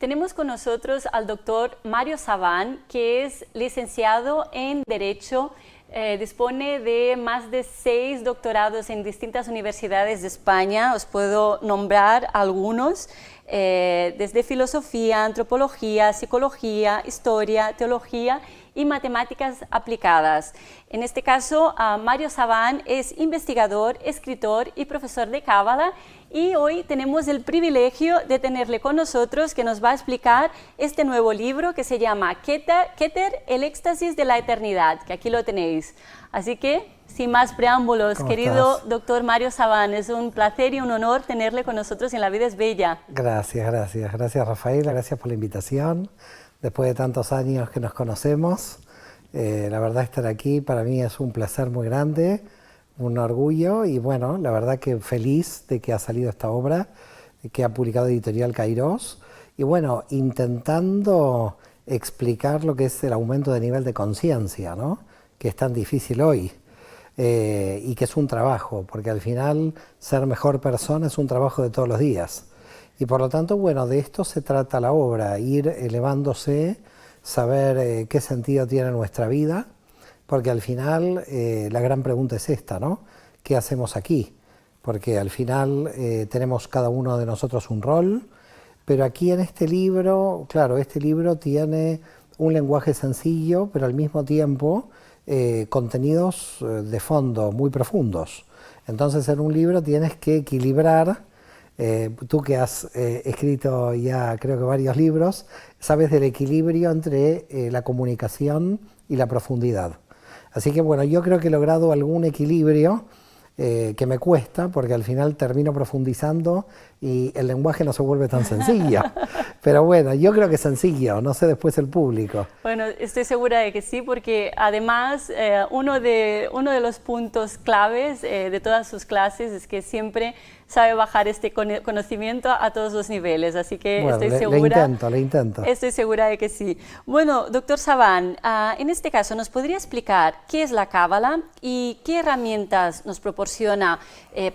Tenemos con nosotros al doctor Mario Saván, que es licenciado en Derecho, dispone de más de 6 doctorados en distintas universidades de España. Os puedo nombrar algunos, desde filosofía, antropología, psicología, historia, teología y matemáticas aplicadas. En este caso, Mario Saván es investigador, escritor y profesor de Cábala, y hoy tenemos el privilegio de tenerle con nosotros, que nos va a explicar este nuevo libro que se llama Keter, el éxtasis de la eternidad, que aquí lo tenéis. Así que, sin más preámbulos, querido doctor Mario Saván, es un placer y un honor tenerle con nosotros en La Vida es Bella. Gracias Rafael, gracias por la invitación. Después de tantos años que nos conocemos, la verdad estar aquí para mí es un placer muy grande, un orgullo, y bueno, la verdad que feliz de que ha salido esta obra, que ha publicado Editorial Kairos, y bueno, intentando explicar lo que es el aumento de nivel de conciencia, ¿no?, que es tan difícil hoy, y que es un trabajo, porque al final ser mejor persona es un trabajo de todos los días. Y por lo tanto, bueno, de esto se trata la obra, ir elevándose, saber qué sentido tiene nuestra vida, porque al final la gran pregunta es esta, ¿no? ¿Qué hacemos aquí? Porque al final tenemos cada uno de nosotros un rol, pero aquí en este libro, claro, este libro tiene un lenguaje sencillo, pero al mismo tiempo contenidos de fondo muy profundos. Entonces en un libro tienes que equilibrar. Tú que has escrito ya creo que varios libros, sabes del equilibrio entre la comunicación y la profundidad. Así que bueno, yo creo que he logrado algún equilibrio que me cuesta, porque al final termino profundizando y el lenguaje no se vuelve tan sencillo. Pero bueno, yo creo que es sencillo, no sé después el público. Bueno, estoy segura de que sí, porque además uno de los puntos claves de todas sus clases es que siempre sabe bajar este conocimiento a todos los niveles, así que bueno, estoy segura. Le intento. Estoy segura de que sí. Bueno, doctor Saván, en este caso, ¿nos podría explicar qué es la Cábala y qué herramientas nos proporciona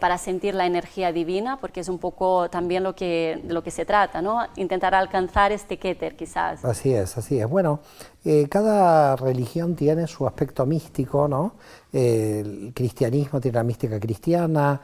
para sentir la energía divina? Porque es un poco también de lo que se trata, ¿no? Intentar alcanzar este Keter, quizás. Así es, así es. Bueno, cada religión tiene su aspecto místico, ¿no? El cristianismo tiene la mística cristiana,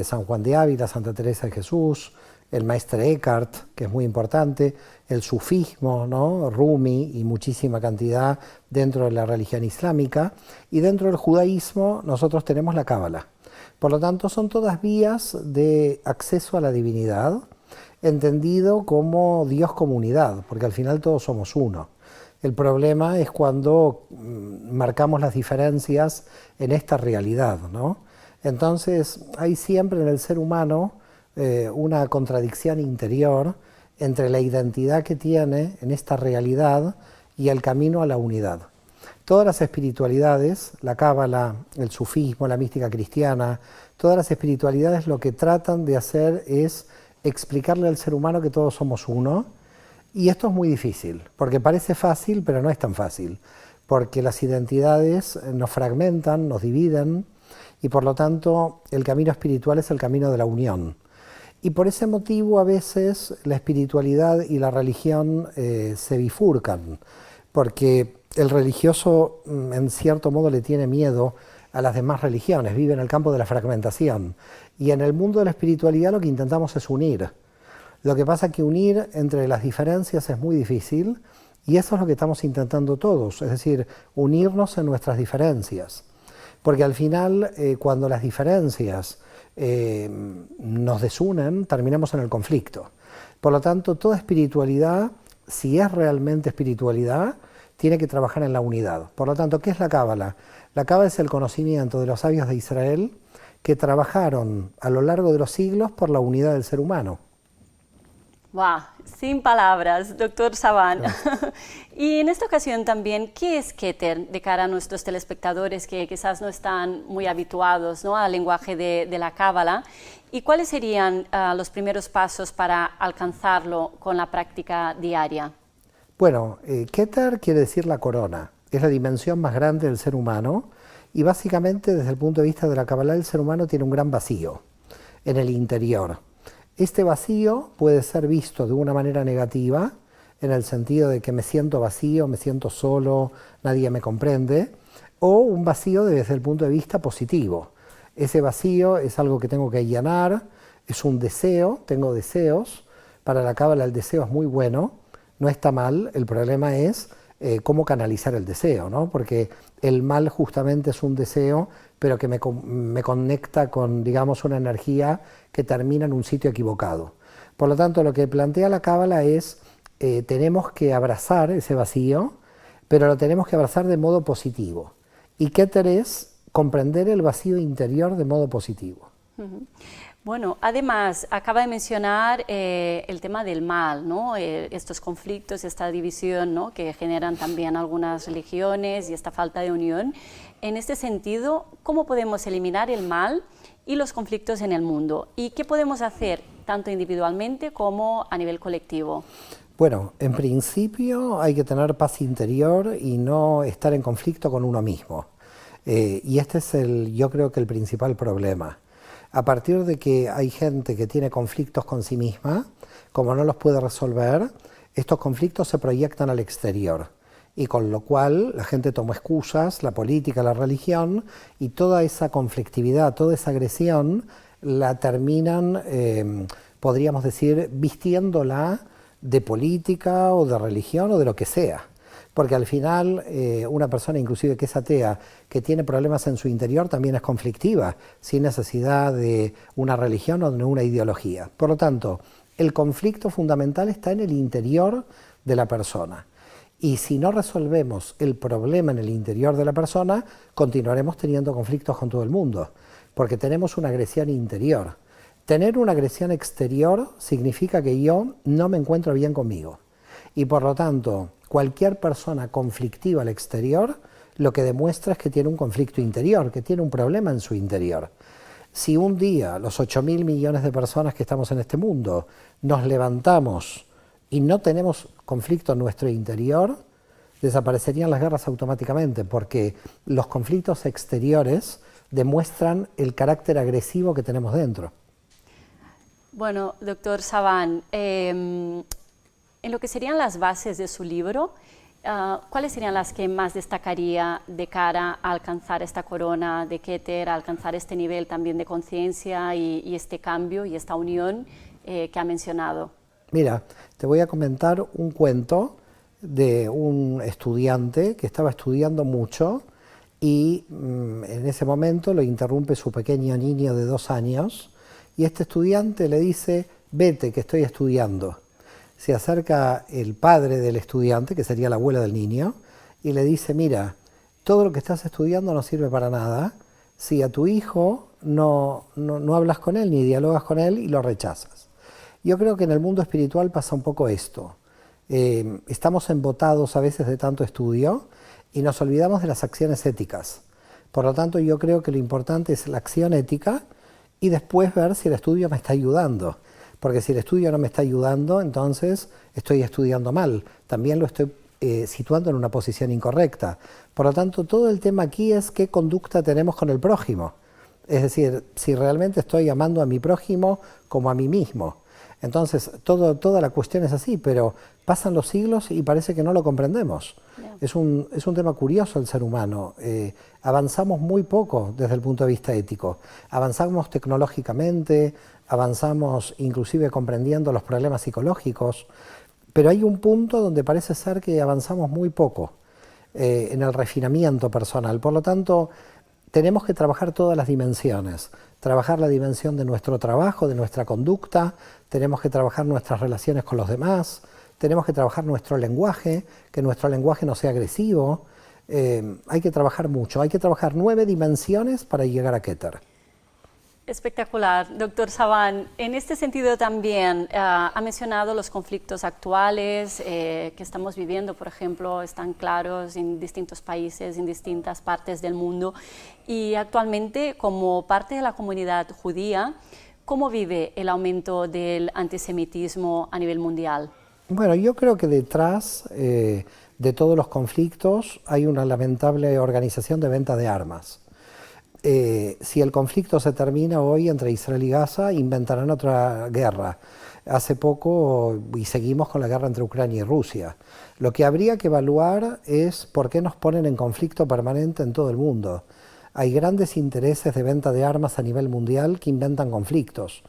San Juan de Ávila, Santa Teresa de Jesús, el Maestro Eckhart, que es muy importante, el sufismo, ¿no?, Rumi y muchísima cantidad dentro de la religión islámica, y dentro del judaísmo nosotros tenemos la Cábala. Por lo tanto, son todas vías de acceso a la divinidad, entendido como Dios comunidad, porque al final todos somos uno. El problema es cuando marcamos las diferencias en esta realidad, ¿no? Entonces, hay siempre en el ser humano una contradicción interior entre la identidad que tiene en esta realidad y el camino a la unidad. Todas las espiritualidades, la Cábala, el sufismo, la mística cristiana, todas las espiritualidades lo que tratan de hacer es explicarle al ser humano que todos somos uno, y esto es muy difícil, porque parece fácil, pero no es tan fácil, porque las identidades nos fragmentan, nos dividen, y por lo tanto el camino espiritual es el camino de la unión. Y por ese motivo a veces la espiritualidad y la religión se bifurcan, porque el religioso en cierto modo le tiene miedo a las demás religiones, vive en el campo de la fragmentación. Y en el mundo de la espiritualidad lo que intentamos es unir. Lo que pasa es que unir entre las diferencias es muy difícil, y eso es lo que estamos intentando todos, es decir, unirnos en nuestras diferencias. Porque al final, cuando las diferencias nos desunen, terminamos en el conflicto. Por lo tanto, toda espiritualidad, si es realmente espiritualidad, tiene que trabajar en la unidad. Por lo tanto, ¿qué es la Cábala? La Cábala es el conocimiento de los sabios de Israel que trabajaron a lo largo de los siglos por la unidad del ser humano. ¡Wow! Sin palabras, doctor Saván. Y en esta ocasión también, ¿qué es Keter de cara a nuestros telespectadores que quizás no están muy habituados, ¿no?, al lenguaje de la Cábala? ¿Y cuáles serían los primeros pasos para alcanzarlo con la práctica diaria? Bueno, Keter quiere decir la corona, es la dimensión más grande del ser humano, y básicamente desde el punto de vista de la Cábala el ser humano tiene un gran vacío en el interior. Este vacío puede ser visto de una manera negativa en el sentido de que me siento vacío, me siento solo, nadie me comprende, o un vacío desde el punto de vista positivo. Ese vacío es algo que tengo que llenar, es un deseo, tengo deseos. Para la Cábala el deseo es muy bueno, no está mal, el problema es cómo canalizar el deseo, ¿no? Porque el mal justamente es un deseo, pero que me conecta con, digamos, una energía que termina en un sitio equivocado. Por lo tanto, lo que plantea la Cábala es, tenemos que abrazar ese vacío, pero lo tenemos que abrazar de modo positivo. Y Keter es comprender el vacío interior de modo positivo. Bueno, además, acaba de mencionar el tema del mal, ¿no? Estos conflictos, esta división, ¿no? Que generan también algunas religiones y esta falta de unión. En este sentido, ¿cómo podemos eliminar el mal y los conflictos en el mundo? ¿Y qué podemos hacer tanto individualmente como a nivel colectivo? Bueno, en principio hay que tener paz interior y no estar en conflicto con uno mismo. Y este es yo creo que el principal problema. A partir de que hay gente que tiene conflictos con sí misma, como no los puede resolver, estos conflictos se proyectan al exterior. Y con lo cual la gente toma excusas, la política, la religión, y toda esa conflictividad, toda esa agresión, la terminan, podríamos decir, vistiéndola de política o de religión o de lo que sea. Porque al final una persona inclusive que es atea, que tiene problemas en su interior, también es conflictiva, sin necesidad de una religión o de una ideología. Por lo tanto, el conflicto fundamental está en el interior de la persona. Y si no resolvemos el problema en el interior de la persona, continuaremos teniendo conflictos con todo el mundo, porque tenemos una agresión interior. Tener una agresión exterior significa que yo no me encuentro bien conmigo. Y por lo tanto, cualquier persona conflictiva al exterior lo que demuestra es que tiene un conflicto interior, que tiene un problema en su interior. Si un día los 8.000 millones de personas que estamos en este mundo nos levantamos y no tenemos conflicto en nuestro interior, desaparecerían las guerras automáticamente, porque los conflictos exteriores demuestran el carácter agresivo que tenemos dentro. Bueno, doctor Saván, en lo que serían las bases de su libro, ¿cuáles serían las que más destacaría de cara a alcanzar esta corona de Keter, a alcanzar este nivel también de conciencia y este cambio y esta unión que ha mencionado? Mira, te voy a comentar un cuento de un estudiante que estaba estudiando mucho y en ese momento lo interrumpe su pequeño niño de 2 años y este estudiante le dice: vete, que estoy estudiando. Se acerca el padre del estudiante, que sería la abuela del niño, y le dice: mira, todo lo que estás estudiando no sirve para nada si a tu hijo no hablas con él ni dialogas con él y lo rechazas. Yo creo que en el mundo espiritual pasa un poco esto. Estamos embotados a veces de tanto estudio y nos olvidamos de las acciones éticas. Por lo tanto, yo creo que lo importante es la acción ética y después ver si el estudio me está ayudando. Porque si el estudio no me está ayudando, entonces estoy estudiando mal. También lo estoy situando en una posición incorrecta. Por lo tanto, todo el tema aquí es qué conducta tenemos con el prójimo. Es decir, si realmente estoy amando a mi prójimo como a mí mismo. Entonces, toda la cuestión es así, pero pasan los siglos y parece que no lo comprendemos. Yeah. Es un tema curioso el ser humano. Avanzamos muy poco desde el punto de vista ético. Avanzamos tecnológicamente, avanzamos inclusive comprendiendo los problemas psicológicos, pero hay un punto donde parece ser que avanzamos muy poco en el refinamiento personal. Por lo tanto, tenemos que trabajar todas las dimensiones. Trabajar la dimensión de nuestro trabajo, de nuestra conducta, tenemos que trabajar nuestras relaciones con los demás, tenemos que trabajar nuestro lenguaje, que nuestro lenguaje no sea agresivo. Hay que trabajar mucho, hay que trabajar 9 dimensiones para llegar a Keter. Espectacular, doctor Saván. En este sentido también ha mencionado los conflictos actuales que estamos viviendo, por ejemplo, están claros en distintos países, en distintas partes del mundo. Y actualmente, como parte de la comunidad judía, ¿cómo vive el aumento del antisemitismo a nivel mundial? Bueno, yo creo que detrás de todos los conflictos hay una lamentable organización de venta de armas. Si el conflicto se termina hoy entre Israel y Gaza, inventarán otra guerra. hace poco y seguimos con la guerra entre Ucrania y Rusia. Lo que habría que evaluar es por qué nos ponen en conflicto permanente en todo el mundo. Hay grandes intereses de venta de armas a nivel mundial que inventan conflictos.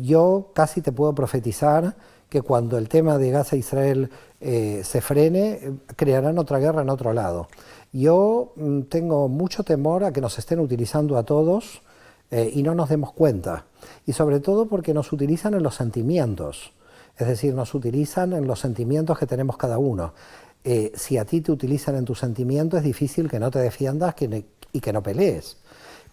Yo casi te puedo profetizar que cuando el tema de Gaza-Israel se frene, crearán otra guerra en otro lado. Yo tengo mucho temor a que nos estén utilizando a todos y no nos demos cuenta. Y sobre todo porque nos utilizan en los sentimientos. Es decir, nos utilizan en los sentimientos que tenemos cada uno. Si a ti te utilizan en tus sentimientos, es difícil que no te defiendas y que no pelees.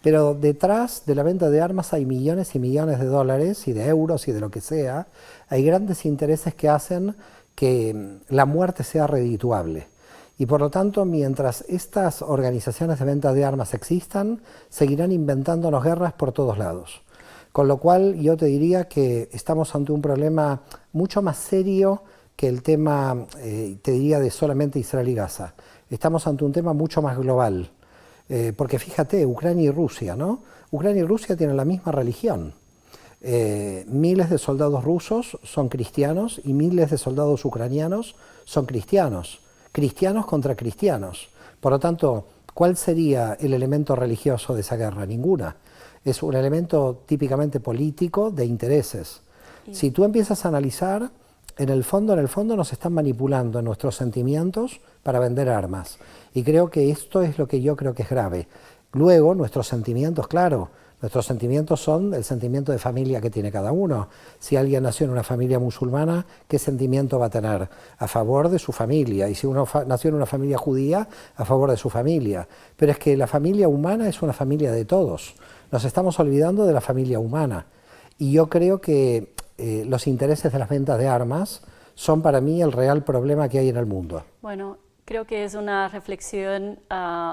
Pero detrás de la venta de armas hay millones y millones de dólares y de euros y de lo que sea. Hay grandes intereses que hacen que la muerte sea redituable. Y por lo tanto, mientras estas organizaciones de venta de armas existan, seguirán inventándonos guerras por todos lados. Con lo cual yo te diría que estamos ante un problema mucho más serio que el tema, te diría, de solamente Israel y Gaza. Estamos ante un tema mucho más global. Porque fíjate, Ucrania y Rusia, ¿no? Ucrania y Rusia tienen la misma religión. Miles de soldados rusos son cristianos y miles de soldados ucranianos son cristianos. Cristianos contra cristianos. Por lo tanto, ¿cuál sería el elemento religioso de esa guerra? Ninguna. Es un elemento típicamente político de intereses. Sí. Si tú empiezas a analizar, en el fondo nos están manipulando en nuestros sentimientos para vender armas. Y creo que esto es lo que yo creo que es grave. Luego, nuestros sentimientos, claro, nuestros sentimientos son el sentimiento de familia que tiene cada uno. Si alguien nació en una familia musulmana, ¿qué sentimiento va a tener? A favor de su familia. Y si uno nació en una familia judía, a favor de su familia. Pero es que la familia humana es una familia de todos. Nos estamos olvidando de la familia humana. Y yo creo que los intereses de las ventas de armas son para mí el real problema que hay en el mundo. Bueno, creo que es una reflexión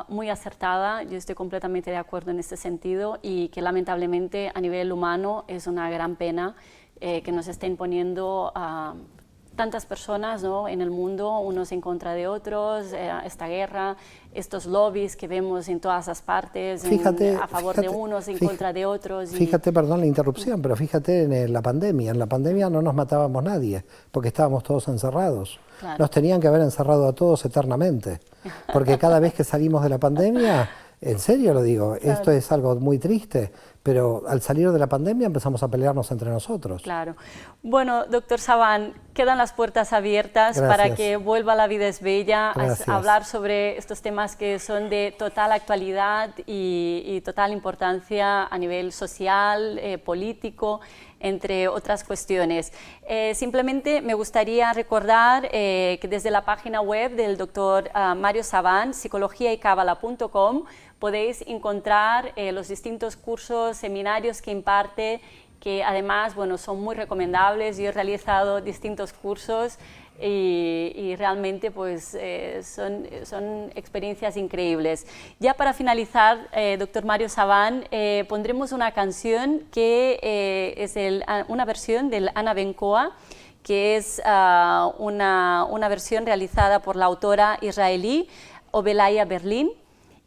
muy acertada. Yo estoy completamente de acuerdo en este sentido y que lamentablemente a nivel humano es una gran pena que nos estén poniendo tantas personas, ¿no?, en el mundo, unos en contra de otros, esta guerra, estos lobbies que vemos en todas las partes, a favor de unos, en contra de otros. Fíjate, perdón la interrupción, pero fíjate en la pandemia. En la pandemia no nos matábamos nadie, porque estábamos todos encerrados. Claro. Nos tenían que haber encerrado a todos eternamente, porque cada vez que salimos de la pandemia, en serio lo digo, claro, esto es algo muy triste, pero al salir de la pandemia empezamos a pelearnos entre nosotros. Claro. Bueno, doctor Saban, quedan las puertas abiertas. Gracias. Para que vuelva La Vida es Bella a hablar sobre estos temas que son de total actualidad y total importancia a nivel social, político, entre otras cuestiones. Simplemente me gustaría recordar que desde la página web del doctor Mario Saban, psicologiaycabala.com, podéis encontrar los distintos cursos, seminarios que imparte, que además, bueno, son muy recomendables. Yo he realizado distintos cursos y realmente pues, son experiencias increíbles. Ya para finalizar, doctor Mario Saban, pondremos una canción que es una versión del Ana Bencoa, que es una versión realizada por la autora israelí Obelaya Berlin,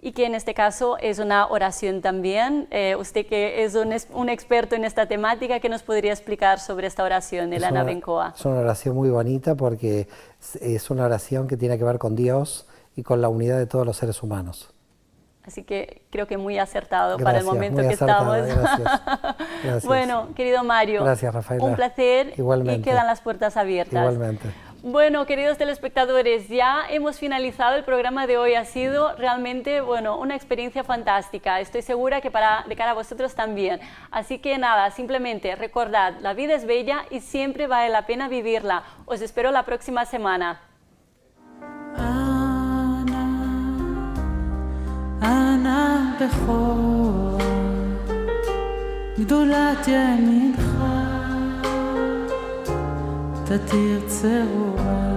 y que en este caso es una oración también. Usted que es un experto en esta temática, ¿qué nos podría explicar sobre esta oración de Ana Bencoa? Es una oración muy bonita porque es una oración que tiene que ver con Dios y con la unidad de todos los seres humanos. Así que creo que muy acertado. Gracias, para el momento que estamos. Gracias. Bueno, querido Mario, gracias, Rafaela. Un placer. Igualmente. Y quedan las puertas abiertas. Igualmente. Bueno, queridos telespectadores, ya hemos finalizado el programa de hoy. Ha sido realmente, bueno, una experiencia fantástica. Estoy segura que de cara a vosotros también. Así que nada, simplemente recordad, la vida es bella y siempre vale la pena vivirla. Os espero la próxima semana. Ana Bechor, Gdolat Yamincha, Tatir Tzerua.